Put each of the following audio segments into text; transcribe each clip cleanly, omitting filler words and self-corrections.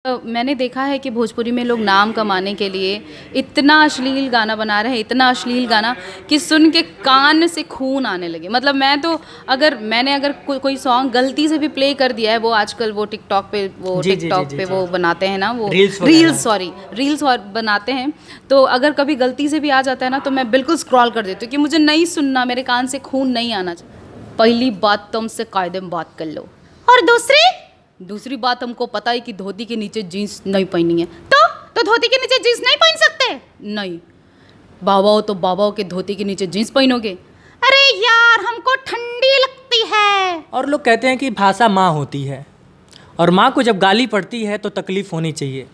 मैंने देखा है कि भोजपुरी में लोग नाम कमाने के लिए इतना अश्लील गाना बना रहे हैं, इतना अश्लील गाना कि सुन के कान से खून आने लगे। मतलब मैं तो अगर कोई सॉन्ग गलती से भी प्ले कर दिया है, वो आजकल वो टिकटॉक पे वो बनाते हैं ना, वो रील्स और बनाते हैं, तो अगर कभी गलती से भी आ जाता है ना, तो मैं बिल्कुल स्क्रॉल कर देती हूँ कि मुझे नहीं सुनना, मेरे कान से खून नहीं आना चाहिए। पहली बात तो हमसे कायदे में बात कर लो, और दूसरी बात हमको पता है कि धोती के नीचे जीन्स नहीं पहनी है, तो धोती के नीचे जीन्स नहीं पहन सकते? नहीं, बाबा हो तो बाबा हो के धोती के नीचे जीन्स पहनोगे? अरे यार, हमको ठंडी लगती है। और लोग कहते हैं कि भाषा माँ होती है, और माँ को जब गाली पड़ती है तो तकलीफ़ होनी चाहिए।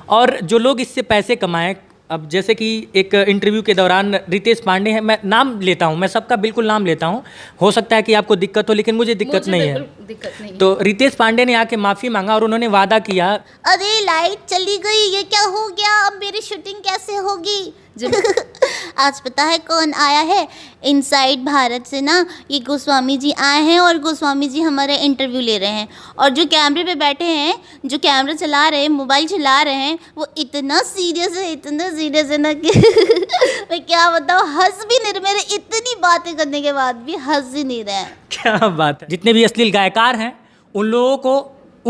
और जो लोग इससे पैसे कमाएं, अब जैसे कि एक इंटरव्यू के दौरान रितेश पांडे हैं, मैं नाम लेता हूं, मैं सबका बिल्कुल नाम लेता हूं, हो सकता है कि आपको दिक्कत हो, लेकिन मुझे दिक्कत नहीं है। तो रितेश पांडे ने आके माफ़ी मांगा और उन्होंने वादा किया, अरे लाइट चली गई, ये क्या हो गया, अब मेरी शूटिंग कैसे होगी? आज पता है कौन आया है? इनसाइड भारत से ना ये गोस्वामी जी आए हैं, और गोस्वामी जी हमारे इंटरव्यू ले रहे हैं। और जो कैमरे पे बैठे हैं, जो कैमरा चला रहे हैं, मोबाइल चला रहे हैं, वो इतना सीरियस है ना कि मैं क्या बताऊँ, हंस भी नहीं रहे। मेरे इतनी बातें करने के बाद भी हंस ही नहीं रहे हैं। क्या बात है। जितने भी अश्लील गायकार हैं, उन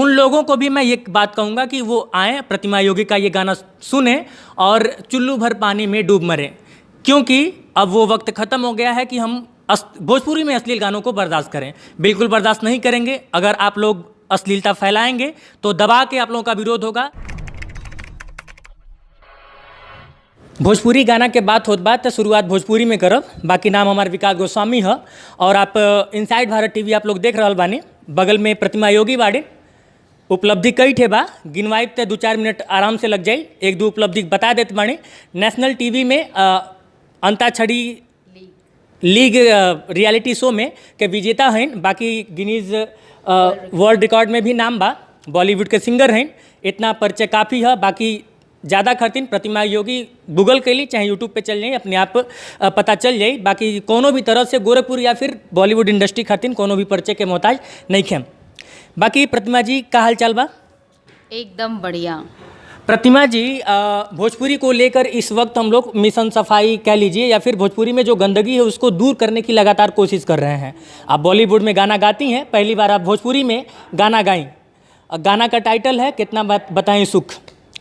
लोगों को भी मैं ये बात कहूँगा कि वो आएँ, प्रतिमा योगी का ये गाना सुने और चुल्लू भर पानी में डूब मरें, क्योंकि अब वो वक्त ख़त्म हो गया है कि हम भोजपुरी में अश्लील गानों को बर्दाश्त करें। बिल्कुल बर्दाश्त नहीं करेंगे। अगर आप लोग अश्लीलता फैलाएंगे तो दबा के आप लोगों का विरोध होगा। भोजपुरी गाना के बात होत बात, शुरुआत भोजपुरी में करब। बाकी नाम हमारे विकास गोस्वामी है, और आप इनसाइड भारत टीवी आप लोग देख रहे बानी। बगल में प्रतिमा योगी बाड़े। उपलब्धि कई ठे बा, गिनवाइब ते 2-4 मिनट आराम से लग जाए। 1-2 उपलब्धि बता देते बानी। नेशनल टीवी में अंताक्षरी लीग रियलिटी शो में के विजेता हैं। बाकी गिनीज वर्ल्ड रिकॉर्ड में भी नाम बा। बॉलीवुड के सिंगर हैं। इतना परिचय काफ़ी है। बाकी ज़्यादा खातिन प्रतिमा योगी गूगल के लिए चाहे यूट्यूब पे चल जाए, अपने आप पता चल जाए। बाकी कोनो भी तरह से गोरखपुर या फिर बॉलीवुड इंडस्ट्री खातिन कोनो भी परिचय के मोहताज नहीं खेम। बाकी प्रतिमा जी का हाल चाल बा? एकदम बढ़िया। प्रतिमा जी, भोजपुरी को लेकर इस वक्त हम लोग मिशन सफाई कह लीजिए, या फिर भोजपुरी में जो गंदगी है उसको दूर करने की लगातार कोशिश कर रहे हैं। आप बॉलीवुड में गाना गाती हैं, पहली बार आप भोजपुरी में गाना गाई। गाना का टाइटल है कितना बताएं सुख।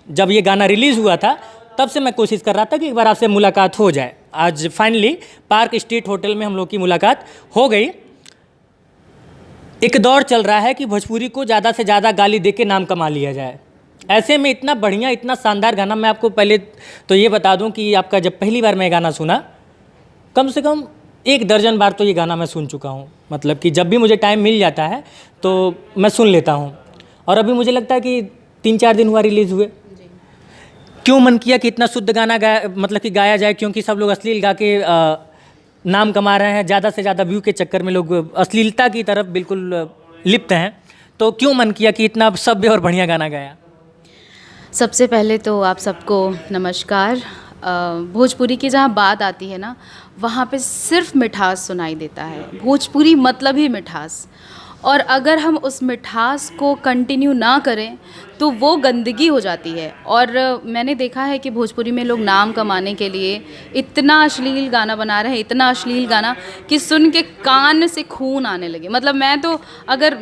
जब ये गाना रिलीज़ हुआ था तब से मैं कोशिश कर रहा था कि एक बार आपसे मुलाकात हो जाए। आज फाइनली पार्क स्ट्रीट होटल में हम लोग की मुलाकात हो गई। एक दौर चल रहा है कि भोजपुरी को ज़्यादा से ज़्यादा गाली दे के नाम कमा लिया जाए। ऐसे में इतना बढ़िया, इतना शानदार गाना, मैं आपको पहले तो ये बता दूं कि आपका जब पहली बार मैं गाना सुना, कम से कम 1 दर्जन बार तो ये गाना मैं सुन चुका हूँ। मतलब कि जब भी मुझे टाइम मिल जाता है तो मैं सुन लेता हूँ। और अभी मुझे लगता है कि 3-4 दिन हुआ रिलीज़ हुए। क्यों मन किया कि इतना शुद्ध गाना गाया जाए? क्योंकि सब लोग अश्लील गा के नाम कमा रहे हैं। ज़्यादा से ज़्यादा व्यू के चक्कर में लोग अश्लीलता की तरफ बिल्कुल लिप्त हैं। तो क्यों मन किया कि इतना सभ्य और बढ़िया गाना गाया? सबसे पहले तो आप सबको नमस्कार। भोजपुरी की जहाँ बात आती है ना, वहाँ पे सिर्फ मिठास सुनाई देता है। भोजपुरी मतलब ही मिठास, और अगर हम उस मिठास को कंटिन्यू ना करें तो वो गंदगी हो जाती है। और मैंने देखा है कि भोजपुरी में लोग नाम कमाने के लिए इतना अश्लील गाना बना रहे हैं, इतना अश्लील गाना कि सुन के कान से खून आने लगे। मतलब मैं तो अगर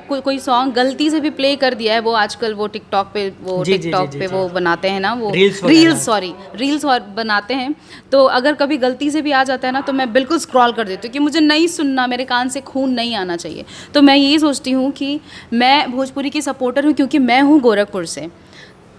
कोई सॉन्ग गलती से भी प्ले कर दिया है, वो आजकल वो टिकटॉक पे वो बनाते हैं ना, वो रील्स और बनाते हैं, तो अगर कभी गलती से भी आ जाता है ना, तो मैं बिल्कुल स्क्रॉल कर देती हूँ कि मुझे नहीं सुनना, मेरे कान से खून नहीं आना चाहिए। तो मैं ये सोचती हूँ कि मैं भोजपुरी की सपोर्टर हूँ, क्योंकि मैं हूँ गोरखपुर से।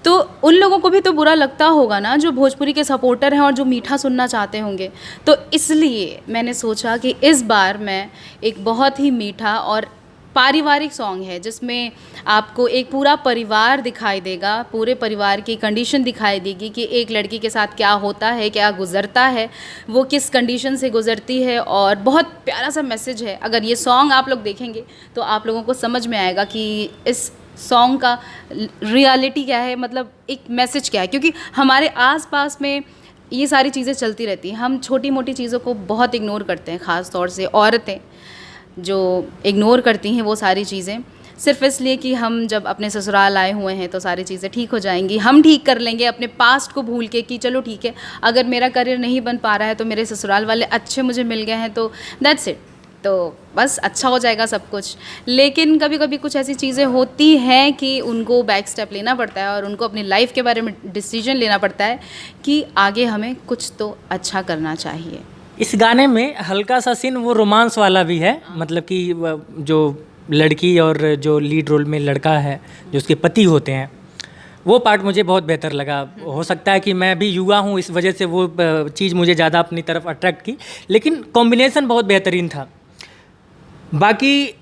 तो उन लोगों को भी तो बुरा लगता होगा ना, जो भोजपुरी के सपोर्टर हैं और जो मीठा सुनना चाहते होंगे। तो इसलिए मैंने सोचा कि इस बार मैं एक बहुत ही मीठा और पारिवारिक सॉन्ग है, जिसमें आपको एक पूरा परिवार दिखाई देगा, पूरे परिवार की कंडीशन दिखाई देगी कि एक लड़की के साथ क्या होता है, क्या गुजरता है, वो किस कंडीशन से गुजरती है। और बहुत प्यारा सा मैसेज है। अगर ये सॉन्ग आप लोग देखेंगे तो आप लोगों को समझ में आएगा कि इस सॉन्ग का रियलिटी क्या है, मतलब एक मैसेज क्या है। क्योंकि हमारे आसपास में ये सारी चीज़ें चलती रहती हैं, हम छोटी मोटी चीज़ों को बहुत इग्नोर करते हैं, ख़ास तौर से औरतें जो इग्नोर करती हैं वो सारी चीज़ें। सिर्फ इसलिए कि हम जब अपने ससुराल आए हुए हैं तो सारी चीज़ें ठीक हो जाएंगी, हम ठीक कर लेंगे अपने पास्ट को भूल के कि चलो ठीक है, अगर मेरा करियर नहीं बन पा रहा है तो मेरे ससुराल वाले अच्छे मुझे मिल गए हैं तो दैट्स इट, तो बस अच्छा हो जाएगा सब कुछ। लेकिन कभी कभी कुछ ऐसी चीज़ें होती हैं कि उनको बैक स्टेप लेना पड़ता है और उनको अपनी लाइफ के बारे में डिसीजन लेना पड़ता है कि आगे हमें कुछ तो अच्छा करना चाहिए। इस गाने में हल्का सा सीन वो रोमांस वाला भी है, मतलब कि जो लड़की और जो लीड रोल में लड़का है जो उसके पति होते हैं, वो पार्ट मुझे बहुत बेहतर लगा। हो सकता है कि मैं भी युवा हूँ, इस वजह से वो चीज़ मुझे ज़्यादा अपनी तरफ अट्रैक्ट की, लेकिन कॉम्बिनेशन बहुत बेहतरीन था। बाकी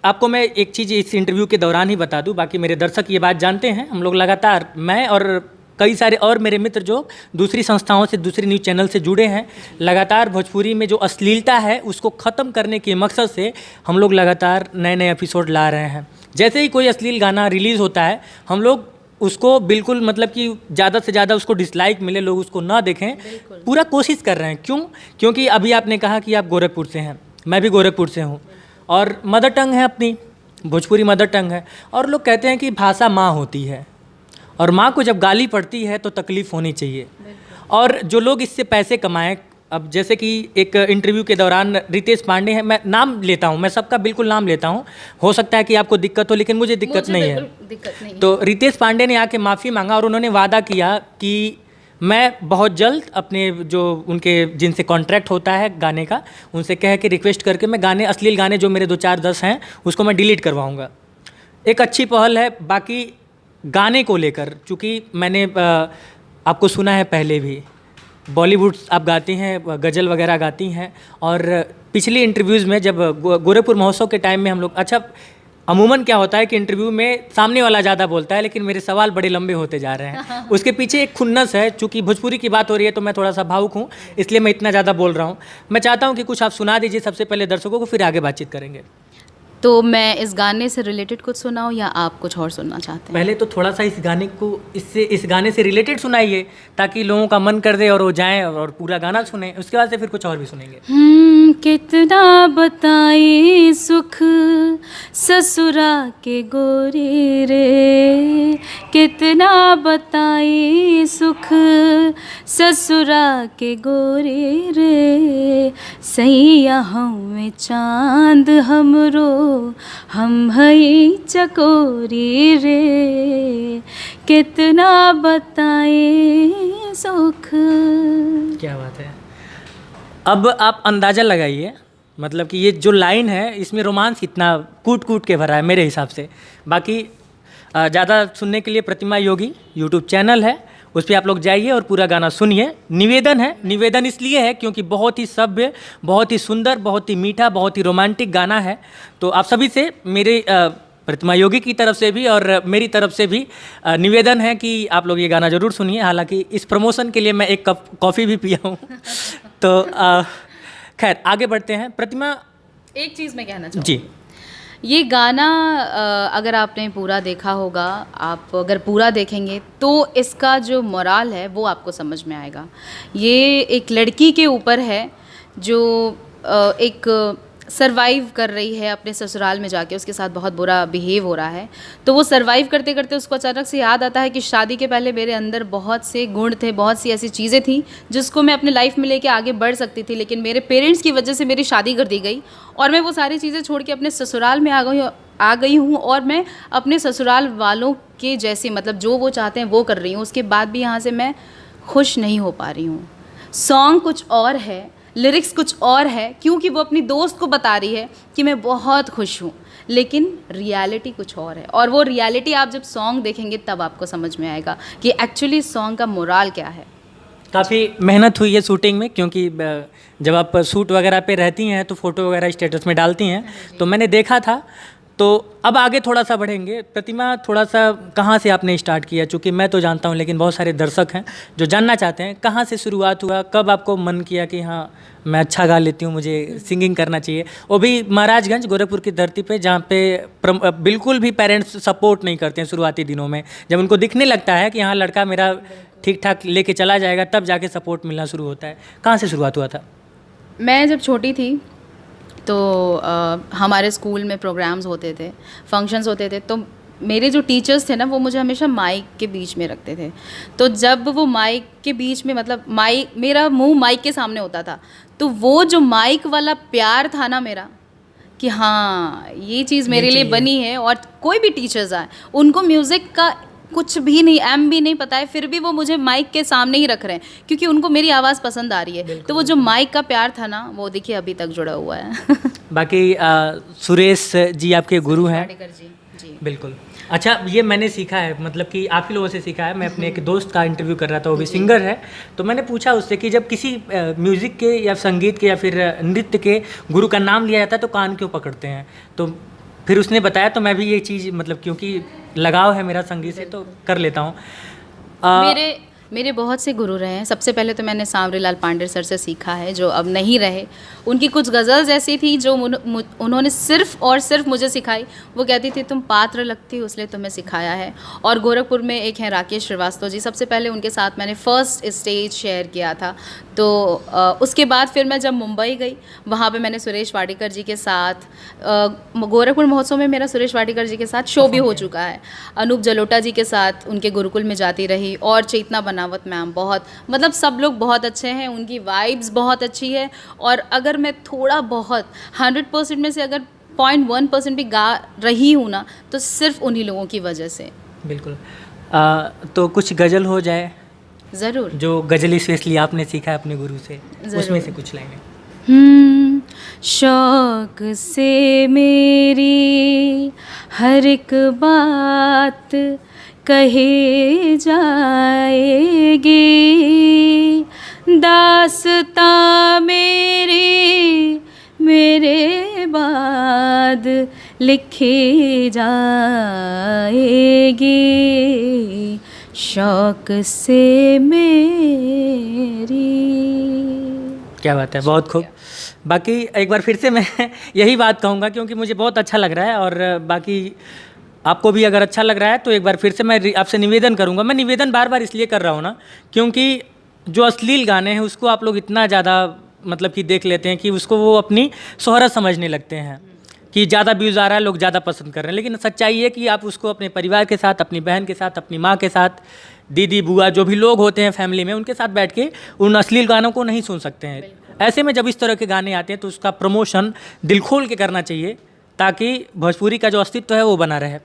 आपको मैं एक चीज़ इस इंटरव्यू के दौरान ही बता दूं, बाकी मेरे दर्शक ये बात जानते हैं, हम लोग लगातार, मैं और कई सारे और मेरे मित्र जो दूसरी संस्थाओं से, दूसरी न्यूज़ चैनल से जुड़े हैं, लगातार भोजपुरी में जो अश्लीलता है उसको ख़त्म करने के मकसद से हम लोग लगातार नए नए एपिसोड ला रहे हैं। जैसे ही कोई अश्लील गाना रिलीज़ होता है, हम लोग उसको बिल्कुल, मतलब कि ज़्यादा से ज़्यादा उसको डिसलाइक मिले, लोग उसको ना देखें, पूरा कोशिश कर रहे हैं। क्यों? क्योंकि अभी आपने कहा कि आप गोरखपुर से हैं, मैं भी गोरखपुर से हूँ, और मदर टंग है अपनी, भोजपुरी मदर टंग है, और लोग कहते हैं कि भाषा माँ होती है, और माँ को जब गाली पड़ती है तो तकलीफ़ होनी चाहिए। और जो लोग इससे पैसे कमाएं, अब जैसे कि एक इंटरव्यू के दौरान रितेश पांडे हैं, मैं नाम लेता हूं, मैं सबका बिल्कुल नाम लेता हूं, हो सकता है कि आपको दिक्कत हो, लेकिन मुझे दिक्कत नहीं है। दिक्कत नहीं। तो रितेश पांडे ने आके माफ़ी मांगा और उन्होंने वादा किया कि मैं बहुत जल्द अपने जो उनके जिनसे कॉन्ट्रैक्ट होता है गाने का, उनसे कह के रिक्वेस्ट करके मैं गाने, अश्लील गाने जो मेरे 2 4 10 हैं, उसको मैं डिलीट करवाऊँगा। एक अच्छी पहल है। बाकी गाने को लेकर, चूँकि मैंने आपको सुना है पहले भी, बॉलीवुड आप गाती हैं, गज़ल वगैरह गाती हैं, और पिछली इंटरव्यूज़ में जब गोरखपुर महोत्सव के टाइम में हम लोग, अच्छा अमूमन क्या होता है कि इंटरव्यू में सामने वाला ज़्यादा बोलता है, लेकिन मेरे सवाल बड़े लंबे होते जा रहे हैं। उसके पीछे एक खुन्नस है, चूँकि भोजपुरी की बात हो रही है तो मैं थोड़ा सा भावुक हूँ, इसलिए मैं इतना ज़्यादा बोल रहा हूँ। मैं चाहता हूँ कि कुछ आप सुना दीजिए सबसे पहले दर्शकों को, फिर आगे बातचीत करेंगे। तो मैं इस गाने से रिलेटेड कुछ सुनाऊँ या आप कुछ और सुनना चाहते हैं? पहले तो थोड़ा सा इस गाने को, इस गाने से रिलेटेड सुनाइए, ताकि लोगों का मन कर दे और वो जाएं और पूरा गाना सुने, उसके बाद से फिर कुछ और भी सुनेंगे। कितना बताई सुख ससुरा के गोरी रे, कितना बताई सुख ससुरा के गोरी रे, सैया हमें चांद हमरो, हम हई चकोरी रे, कितना बताए सुख। क्या बात है। अब आप अंदाज़ा लगाइए, मतलब कि ये जो लाइन है इसमें रोमांस कितना कूट कूट के भरा है मेरे हिसाब से। बाकी ज़्यादा सुनने के लिए प्रतिमा योगी यूट्यूब चैनल है, उस पर आप लोग जाइए और पूरा गाना सुनिए। निवेदन है, निवेदन इसलिए है क्योंकि बहुत ही सभ्य, बहुत ही सुंदर, बहुत ही मीठा, बहुत ही रोमांटिक गाना है। तो आप सभी से, मेरे प्रतिमा योगी की तरफ से भी और मेरी तरफ से भी निवेदन है कि आप लोग ये गाना ज़रूर सुनिए। हालांकि इस प्रमोशन के लिए मैं एक कप कॉफ़ी भी पिया हूँ। तो खैर आगे बढ़ते हैं। प्रतिमा, एक चीज़ मैं कहना चाहूँ जी, ये गाना अगर आपने पूरा देखा होगा, आप अगर पूरा देखेंगे तो इसका जो मोराल है वो आपको समझ में आएगा। ये एक लड़की के ऊपर है जो एक सरवाइव कर रही है अपने ससुराल में जाके, उसके साथ बहुत बुरा बिहेव हो रहा है। तो वो सरवाइव करते करते उसको अचानक से याद आता है कि शादी के पहले मेरे अंदर बहुत से गुण थे, बहुत सी ऐसी चीज़ें थी जिसको मैं अपने लाइफ में लेके आगे बढ़ सकती थी, लेकिन मेरे पेरेंट्स की वजह से मेरी शादी कर दी गई और मैं वो सारी चीज़ें छोड़ के अपने ससुराल में आ गई हूँ और मैं अपने ससुराल वालों के जैसे, मतलब जो वो चाहते हैं वो कर रही हूँ। उसके बाद भी यहाँ से मैं खुश नहीं हो पा रही हूँ। सॉन्ग कुछ और है, लिरिक्स कुछ और है, क्योंकि वो अपनी दोस्त को बता रही है कि मैं बहुत खुश हूँ, लेकिन रियलिटी कुछ और है। और वो रियलिटी आप जब सॉन्ग देखेंगे तब आपको समझ में आएगा कि एक्चुअली सॉन्ग का मोराल क्या है। काफ़ी मेहनत हुई है शूटिंग में, क्योंकि जब आप शूट वगैरह पे रहती हैं तो फ़ोटो वगैरह स्टेटस में डालती हैं, तो मैंने देखा था। तो अब आगे थोड़ा सा बढ़ेंगे। प्रतिमा, थोड़ा सा कहाँ से आपने स्टार्ट किया? चूँकि मैं तो जानता हूँ, लेकिन बहुत सारे दर्शक हैं जो जानना चाहते हैं कहाँ से शुरुआत हुआ, कब आपको मन किया कि हाँ मैं अच्छा गा लेती हूँ, मुझे सिंगिंग करना चाहिए, वो भी महाराजगंज गोरखपुर की धरती पे, जहाँ पे बिल्कुल भी पेरेंट्स सपोर्ट नहीं करते हैं शुरुआती दिनों में। जब उनको दिखने लगता है कि हाँ लड़का मेरा ठीक ठाक लेके चला जाएगा, तब जाके सपोर्ट मिलना शुरू होता है। कहाँ से शुरुआत हुआ था? मैं जब छोटी थी तो हमारे स्कूल में प्रोग्राम्स होते थे, फंक्शंस होते थे, तो मेरे जो टीचर्स थे ना वो मुझे हमेशा माइक के बीच में रखते थे। तो जब वो माइक के बीच में, मतलब माइक, मेरा मुंह माइक के सामने होता था, तो वो जो माइक वाला प्यार था ना मेरा, कि हाँ ये चीज़ मेरे लिए बनी है। और कोई भी टीचर्स आए, उनको म्यूज़िक का कुछ भी नहीं, एम भी नहीं पता है, फिर भी वो मुझे माइक के सामने ही रख रहे हैं क्योंकि उनको मेरी आवाज़ पसंद आ रही है। तो वो जो माइक का प्यार था ना, वो देखिए अभी तक जुड़ा हुआ है। बाकी सुरेश जी आपके गुरु हैं। वाडेकर जी, जी। बिल्कुल। अच्छा, ये मैंने सीखा है, मतलब कि आप ही लोगों से सीखा है। मैं अपने एक दोस्त का इंटरव्यू कर रहा था, वो भी सिंगर है, तो मैंने पूछा उससे कि जब किसी म्यूज़िक के या संगीत के या फिर नृत्य के गुरु का नाम लिया जाता है तो कान क्यों पकड़ते हैं? तो फिर उसने बताया, तो मैं भी ये चीज़, मतलब क्योंकि लगाव है मेरा संगीत से तो कर लेता हूँ। मेरे बहुत से गुरु रहे हैं। सबसे पहले तो मैंने सांवरीलाल पांडे सर से सीखा है, जो अब नहीं रहे। उनकी कुछ गज़ल्स ऐसी थी जो उन्होंने सिर्फ और सिर्फ मुझे सिखाई। वो कहती थी तुम पात्र लगती हो इसलिए तुम्हें सिखाया है। और गोरखपुर में एक हैं राकेश श्रीवास्तव जी, सबसे पहले उनके साथ मैंने फर्स्ट स्टेज शेयर किया था। तो उसके बाद फिर मैं जब मुंबई गई, वहाँ पे मैंने सुरेश वाडेकर जी के साथ, गोरखपुर महोत्सव में मेरा सुरेश वाडेकर जी के साथ शो भी हो चुका है। अनूप जलोटा जी के साथ उनके गुरुकुल में जाती रही, और चेतना बनावत मैम, बहुत, मतलब सब लोग बहुत अच्छे हैं, उनकी वाइब्स बहुत अच्छी है। और अगर मैं थोड़ा बहुत 100% में से अगर 0.1% भी गा रही हूँ ना, तो सिर्फ उन्हीं लोगों की वजह से। बिल्कुल। तो कुछ गज़ल हो जाए, ज़रूर। जो गज़ल स्पेशली आपने सीखा है अपने गुरु से, उसमें से कुछ लाइनें। शौक से मेरी हर एक बात कहे जाएगी, दास्तां मेरे बाद लिखी जाएगी, शौक से मेरी। क्या बात है, बहुत खूब। बाकी एक बार फिर से मैं यही बात कहूँगा क्योंकि मुझे बहुत अच्छा लग रहा है, और बाकी आपको भी अगर अच्छा लग रहा है तो एक बार फिर से मैं आपसे निवेदन करूँगा। मैं निवेदन बार बार इसलिए कर रहा हूँ ना, क्योंकि जो अश्लील गाने हैं उसको आप लोग इतना ज़्यादा मतलब कि देख लेते हैं कि उसको वो अपनी शोहरत समझने लगते हैं कि ज़्यादा व्यूज़ आ रहा है, लोग ज़्यादा पसंद कर रहे हैं। लेकिन सच्चाई है कि आप उसको अपने परिवार के साथ, अपनी बहन के साथ, अपनी माँ के साथ, दीदी बुआ जो भी लोग होते हैं फैमिली में, उनके साथ बैठ के उन अश्लील गानों को नहीं सुन सकते हैं। ऐसे में जब इस तरह के गाने आते हैं तो उसका प्रमोशन दिल खोल के करना चाहिए, ताकि भोजपुरी का जो अस्तित्व है वो बना रहे।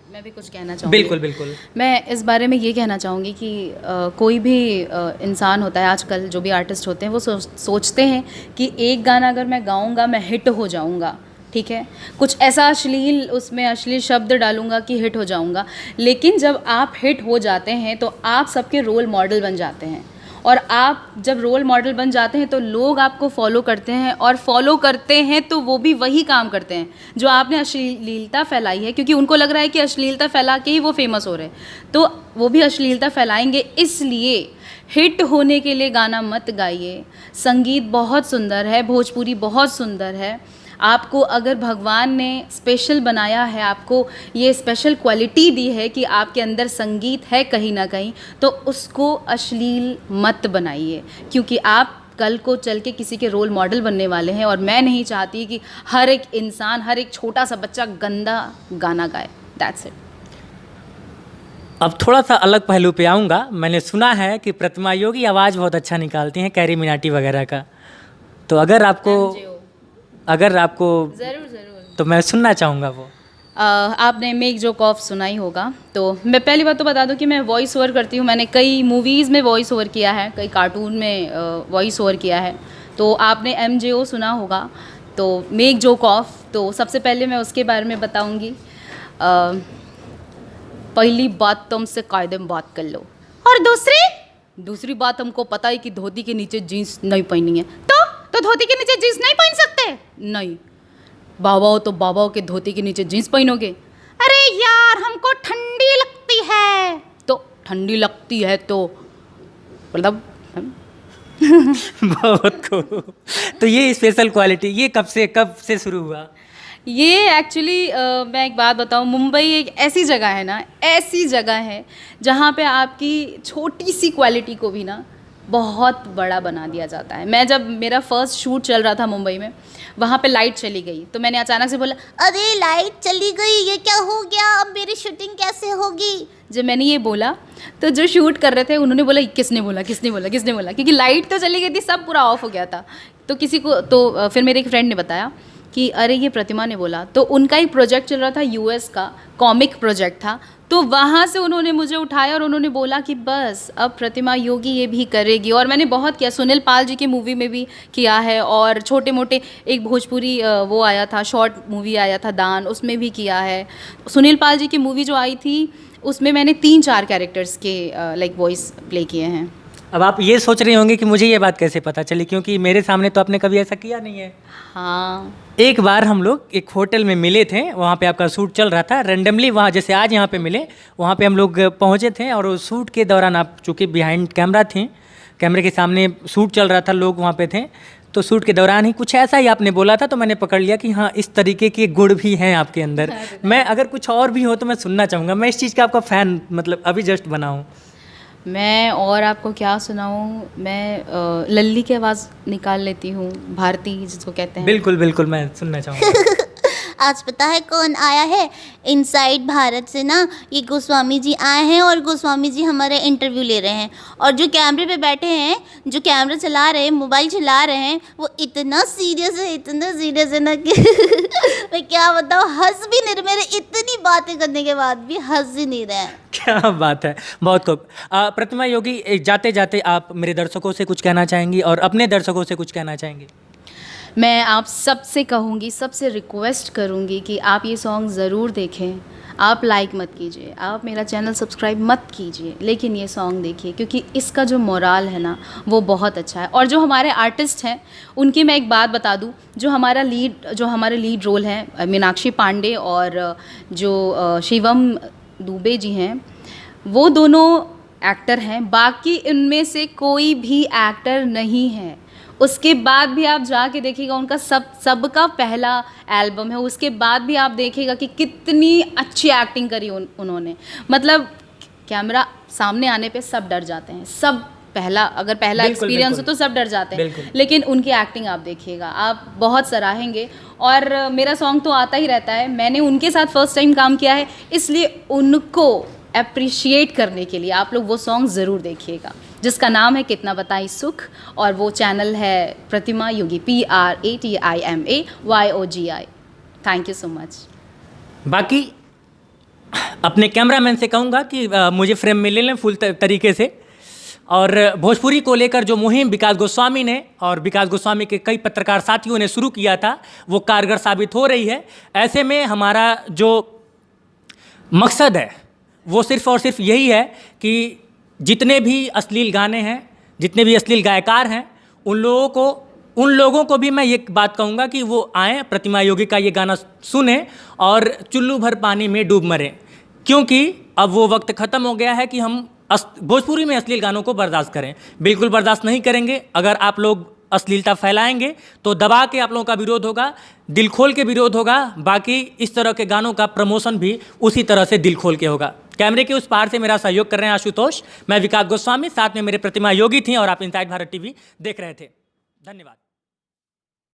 मैं भी कुछ कहना चाहूँगी। बिल्कुल बिल्कुल। मैं इस बारे में ये कहना चाहूँगी कि कोई भी इंसान होता है, आजकल जो भी आर्टिस्ट होते हैं वो सोचते हैं कि एक गाना अगर मैं गाऊँगा मैं हिट हो जाऊँगा, ठीक है, कुछ ऐसा अश्लील, उसमें अश्लील शब्द डालूंगा कि हिट हो जाऊँगा। लेकिन जब आप हिट हो जाते हैं तो आप सबके रोल मॉडल बन जाते हैं, और आप जब रोल मॉडल बन जाते हैं तो लोग आपको फॉलो करते हैं, और फॉलो करते हैं तो वो भी वही काम करते हैं जो आपने अश्लीलता फैलाई है, क्योंकि उनको लग रहा है कि अश्लीलता फैला के ही वो फेमस हो रहे हैं, तो वो भी अश्लीलता फैलाएंगे। इसलिए हिट होने के लिए गाना मत गाइए। संगीत बहुत सुंदर है, भोजपुरी बहुत सुंदर है। आपको अगर भगवान ने स्पेशल बनाया है, आपको ये स्पेशल क्वालिटी दी है कि आपके अंदर संगीत है कहीं ना कहीं, तो उसको अश्लील मत बनाइए, क्योंकि आप कल को चल के किसी के रोल मॉडल बनने वाले हैं। और मैं नहीं चाहती कि हर एक इंसान, हर एक छोटा सा बच्चा गंदा गाना गाए। That's it. अब थोड़ा सा अलग पहलू पे आऊँगा। मैंने सुना है कि प्रतिमा योगी आवाज़ बहुत अच्छा निकालती हैं, कैरी मिनाटी वगैरह का, तो अगर आपको ज़रूर तो मैं सुनना चाहूँगा वो। आपने मेक जोक ऑफ सुना ही होगा। तो मैं पहली बात तो बता दूं कि मैं वॉइस ओवर करती हूँ। मैंने कई मूवीज़ में वॉइस ओवर किया है, कई कार्टून में वॉइस ओवर किया है। तो आपने MJO सुना होगा, तो मेक जोक ऑफ, तो सबसे पहले मैं उसके बारे में बताऊँगी। पहली बात तो हमसे कायदे में बात कर लो, और दूसरी बात हमको पता है कि धोती के नीचे जीन्स नहीं पहनी है, तो धोती के नीचे जीन्स नहीं पहन सकते? नहीं, बाबा हो तो बाबा के धोती के नीचे जीन्स पहनोगे? अरे यार हमको ठंडी लगती है, तो ठंडी लगती है तो मतलब बहुत खूब। तो ये स्पेशल क्वालिटी ये कब से शुरू हुआ? ये एक्चुअली मैं एक बात बताऊँ, मुंबई एक ऐसी जगह है ना, ऐसी जगह है जहाँ पे आपकी छोटी सी क्वालिटी को भी ना बहुत बड़ा बना दिया जाता है। मैं जब मेरा फर्स्ट शूट चल रहा था मुंबई में, वहाँ पे लाइट चली गई तो मैंने अचानक से बोला, अरे लाइट चली गई, ये क्या हो गया, अब मेरी शूटिंग कैसे होगी। जब मैंने ये बोला तो जो शूट कर रहे थे उन्होंने बोला किसने बोला किसने बोला किसने बोला, क्योंकि लाइट तो चली गई थी, सब पूरा ऑफ हो गया था। तो किसी को तो फिर मेरे एक फ्रेंड ने बताया कि अरे ये प्रतिमा ने बोला। तो उनका एक प्रोजेक्ट चल रहा था यूएस का, कॉमिक प्रोजेक्ट था, तो वहाँ से उन्होंने मुझे उठाया और उन्होंने बोला कि बस अब प्रतिमा योगी ये भी करेगी। और मैंने बहुत किया, सुनील पाल जी की मूवी में भी किया है, और छोटे मोटे एक भोजपुरी वो आया था, शॉर्ट मूवी आया था दान, उसमें भी किया है। सुनील पाल जी की मूवी जो आई थी उसमें मैंने 3-4 कैरेक्टर्स के लाइक वॉइस प्ले किए हैं। अब आप ये सोच रहे होंगे कि मुझे ये बात कैसे पता चली, क्योंकि मेरे सामने तो आपने कभी ऐसा किया नहीं है। हाँ, एक बार हम लोग एक होटल में मिले थे, वहाँ पे आपका शूट चल रहा था रेंडमली, वहाँ जैसे आज यहाँ पे मिले, वहाँ पे हम लोग पहुँचे थे और उस शूट के दौरान आप चूँकि बिहाइंड कैमरा थे, कैमरे के सामने शूट चल रहा था, लोग वहाँ पे थे, तो शूट के दौरान ही कुछ ऐसा ही आपने बोला था, तो मैंने पकड़ लिया कि हाँ इस तरीके के गुण भी हैं आपके अंदर। मैं अगर कुछ और भी हो तो मैं सुनना चाहूँगा, मैं इस चीज़ का आपका फ़ैन मतलब अभी जस्ट बना हूँ। मैं और आपको क्या सुनाऊँ, मैं लल्ली की आवाज़ निकाल लेती हूँ, भारती जिसको कहते हैं। बिल्कुल बिल्कुल, मैं सुनना चाहूँगा। आज पता है कौन आया है इनसाइड भारत से ना, ये गोस्वामी जी आए हैं और गोस्वामी जी हमारे इंटरव्यू ले रहे हैं। और जो कैमरे पे बैठे हैं, जो कैमरा चला रहे हैं, मोबाइल चला रहे हैं, वो इतना सीरियस है ना कि मैं क्या बताऊँ, हंस भी नहीं रहे, मेरे इतनी बातें करने के बाद भी हंस ही नहीं रहे हैं। क्या बात है, बहुत खूब। प्रतिमा योगी, जाते जाते आप मेरे दर्शकों से कुछ कहना चाहेंगी और अपने दर्शकों से कुछ कहना चाहेंगी? मैं आप सबसे कहूँगी, सबसे रिक्वेस्ट करूँगी कि आप ये सॉन्ग ज़रूर देखें। आप लाइक मत कीजिए, आप मेरा चैनल सब्सक्राइब मत कीजिए, लेकिन ये सॉन्ग देखिए, क्योंकि इसका जो मोराल है ना वो बहुत अच्छा है। और जो हमारे आर्टिस्ट हैं उनकी मैं एक बात बता दूं, जो हमारे लीड रोल हैं मीनाक्षी पांडे और जो शिवम दुबे जी हैं, वो दोनों एक्टर हैं, बाकी इनमें से कोई भी एक्टर नहीं है। उसके बाद भी आप जाके देखिएगा, उनका सबका पहला एल्बम है, उसके बाद भी आप देखिएगा कि कितनी अच्छी एक्टिंग करी उन्होंने। मतलब कैमरा सामने आने पे सब डर जाते हैं, सब अगर पहला एक्सपीरियंस हो तो सब डर जाते हैं, लेकिन उनकी एक्टिंग आप देखिएगा, आप बहुत सराहेंगे। और मेरा सॉन्ग तो आता ही रहता है, मैंने उनके साथ फर्स्ट टाइम काम किया है, इसलिए उनको अप्रिशिएट करने के लिए आप लोग वो सॉन्ग ज़रूर देखिएगा, जिसका नाम है कितना बताएं सुख, और वो चैनल है प्रतिमा योगी, PRATIMAYOGI। Thank you so much. बाकी अपने कैमरामैन से कहूँगा कि मुझे फ्रेम में ले लें फुल तरीके से। और भोजपुरी को लेकर जो मुहिम विकास गोस्वामी ने और विकास गोस्वामी के कई पत्रकार साथियों ने शुरू किया था, वो कारगर साबित हो रही है। ऐसे में हमारा जो मकसद है वो सिर्फ़ और सिर्फ यही है कि जितने भी अश्लील गाने हैं, जितने भी अश्लील गायकार हैं, उन लोगों को भी मैं ये बात कहूँगा कि वो आएँ, प्रतिमा योगी का ये गाना सुने और चुल्लू भर पानी में डूब मरें, क्योंकि अब वो वक्त ख़त्म हो गया है कि हम भोजपुरी में अश्लील गानों को बर्दाश्त करें। बिल्कुल बर्दाश्त नहीं करेंगे। अगर आप लोग अश्लीलता फैलाएंगे तो दबा के आप लोगों का विरोध होगा, दिल खोल के विरोध होगा। बाकी इस तरह के गानों का प्रमोशन भी उसी तरह से दिल खोल के होगा। कैमरे के उस पार से मेरा सहयोग कर रहे हैं आशुतोष, मैं विकास गोस्वामी, साथ में मेरे प्रतिमा योगी थी और आप इनसाइड भारत टीवी देख रहे थे। धन्यवाद।